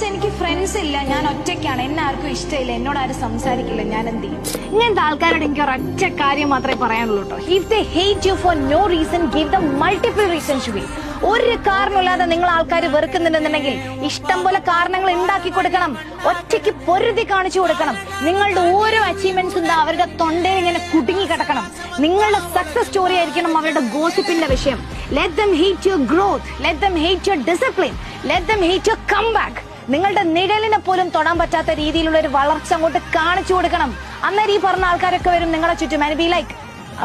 എനിക്ക് ഫ്രണ്ട്സ് ഇല്ല, ഞാൻ ഒറ്റയ്ക്കാണ്, എന്നെ ആർക്കും ഇഷ്ടമില്ല, എന്നോട് ആരും സംസാരിക്കില്ല, ഞാൻ എന്ത് ചെയ്യും? ഇങ്ങനത്തെ ആൾക്കാരോട് എനിക്ക് ഒരൊറ്റ കാര്യം മാത്രമേ പറയാനുള്ളൂ കേട്ടോ. If they hate you for no reason give them multiple reasons to be. ഒരു കാരണമില്ലാതെ നിങ്ങൾ ആൾക്കാർ വെറുക്കുന്നുണ്ടെന്നുണ്ടെങ്കിൽ ഇഷ്ടം പോലെ കാരണങ്ങൾ ഉണ്ടാക്കി കൊടുക്കണം. ഒറ്റയ്ക്ക് പൊരുതി കാണിച്ചു കൊടുക്കണം. നിങ്ങളുടെ ഓരോ അച്ചീവ്മെന്റ്സും അവരുടെ തൊണ്ടയിൽ ഇങ്ങനെ കുടുങ്ങി കിടക്കണം. നിങ്ങളുടെ സക്സസ് സ്റ്റോറി ആയിരിക്കണം അവരുടെ ഗോസിപ്പിന്റെ വിഷയം. Let them hate your growth, let them hate your discipline, let them hate your comeback. നിങ്ങളുടെ നിഴലിനെ പോലും തൊടാൻ പറ്റാത്ത രീതിയിലുള്ള ഒരു വളർച്ച അങ്ങോട്ട് കാണിച്ചു കൊടുക്കണം. അന്നേരം ഈ പറഞ്ഞ ആൾക്കാരൊക്കെ വരും നിങ്ങളുടെ ചുറ്റും. ആൻഡ് ബി ലൈക്ക്,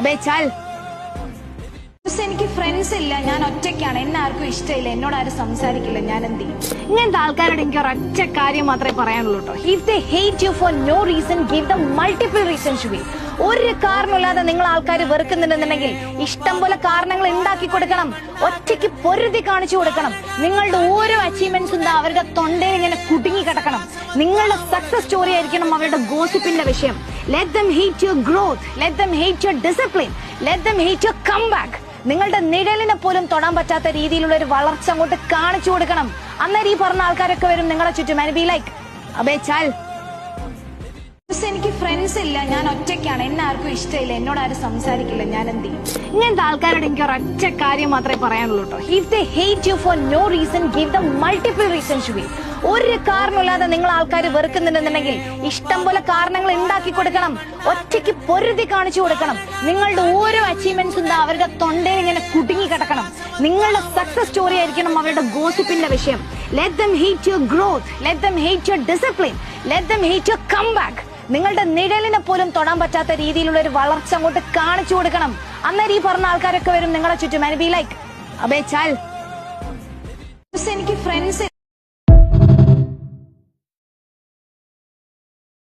അബേ ചാൽ, എനിക്ക് ഫ്രണ്ട്സ് ഇല്ല, ഞാൻ ഒറ്റയ്ക്കാണ്, എന്നെ ആർക്കും ഇഷ്ടമില്ല, എന്നോട് ആരും സംസാരിക്കില്ല, ഞാൻ എന്ത് ചെയ്യും? ഇങ്ങനത്തെ ആൾക്കാരോട് എനിക്ക് ഒരൊറ്റ കാര്യം മാത്രമേ പറയാനുള്ളൂ കേട്ടോ. If they hate you for no reason give them multiple reasons to be. ഒരു കാരണമില്ലാതെ നിങ്ങൾ ആൾക്കാർ വെറുക്കുന്നുണ്ടെന്നുണ്ടെങ്കിൽ ഇഷ്ടം പോലെ കാരണങ്ങൾ ഉണ്ടാക്കി കൊടുക്കണം. ഒറ്റയ്ക്ക് പൊരുതി കാണിച്ചു കൊടുക്കണം. നിങ്ങളുടെ ഓരോ അച്ചീവ്മെന്റ്സും അവരുടെ തൊണ്ടയിൽ ഇങ്ങനെ കുടുങ്ങി കിടക്കണം. നിങ്ങളുടെ സക്സസ് സ്റ്റോറി ആയിരിക്കണം അവരുടെ ഗോസിപ്പിന്റെ വിഷയം. Let them hate your growth, let them hate your discipline, let them hate your comeback. നിങ്ങളുടെ നിഴലിനെ പോലും തൊടാൻ പറ്റാത്ത രീതിയിലുള്ള ഒരു വളർച്ച അങ്ങോട്ട് കാണിച്ചു കൊടുക്കണം. അന്നേരം ഈ പറഞ്ഞ ആൾക്കാരൊക്കെ വരും നിങ്ങളുടെ ചുറ്റും. ആൻഡ് ബി ലൈക്ക്, അബേ ചാൽ, എനിക്ക് ഫ്രണ്ട്സ് ഇല്ല, ഞാൻ ഒറ്റയ്ക്കാണ്, എന്നെ ആർക്കും ഇഷ്ടമില്ല, എന്നോട് ആരും സംസാരിക്കില്ല, ഞാൻ എന്ത് ചെയ്യും? ഇങ്ങനത്തെ ആൾക്കാരോട് എനിക്ക് ഒരൊറ്റ കാര്യം മാത്രമേ പറയാനുള്ളൂ കേട്ടോ. If they hate you for no reason give them multiple reasons to be. ഒരു കാരണമില്ലാതെ നിങ്ങൾ ആൾക്കാർ വെറുക്കുന്നുണ്ടെന്നുണ്ടെങ്കിൽ ഇഷ്ടം പോലെ കാരണങ്ങൾ ഉണ്ടാക്കി കൊടുക്കണം. ഒറ്റയ്ക്ക് പൊരുതി കാണിച്ചു കൊടുക്കണം. നിങ്ങളുടെ ഓരോ അച്ചീവ്മെന്റ്സും അവരുടെ തൊണ്ടയിൽ ഇങ്ങനെ കുടുങ്ങി കിടക്കണം. നിങ്ങളുടെ സക്സസ് സ്റ്റോറി ആയിരിക്കണം അവരുടെ ഗോസിപ്പിന്റെ വിഷയം. Let them hate your growth, let them hate your discipline, let them hate your comeback. നിങ്ങളുടെ നിഴലിനെ പോലും തൊടാൻ പറ്റാത്ത രീതിയിലുള്ള ഒരു വളർച്ച അങ്ങോട്ട് കാണിച്ചു കൊടുക്കണം. അന്നേരം ഈ പറഞ്ഞ ആൾക്കാരൊക്കെ വരും നിങ്ങളുടെ ചുറ്റും. ആൻഡ് ബി ലൈക്ക്, അബേ ചാൽ, എനിക്ക് ഫ്രണ്ട്സ്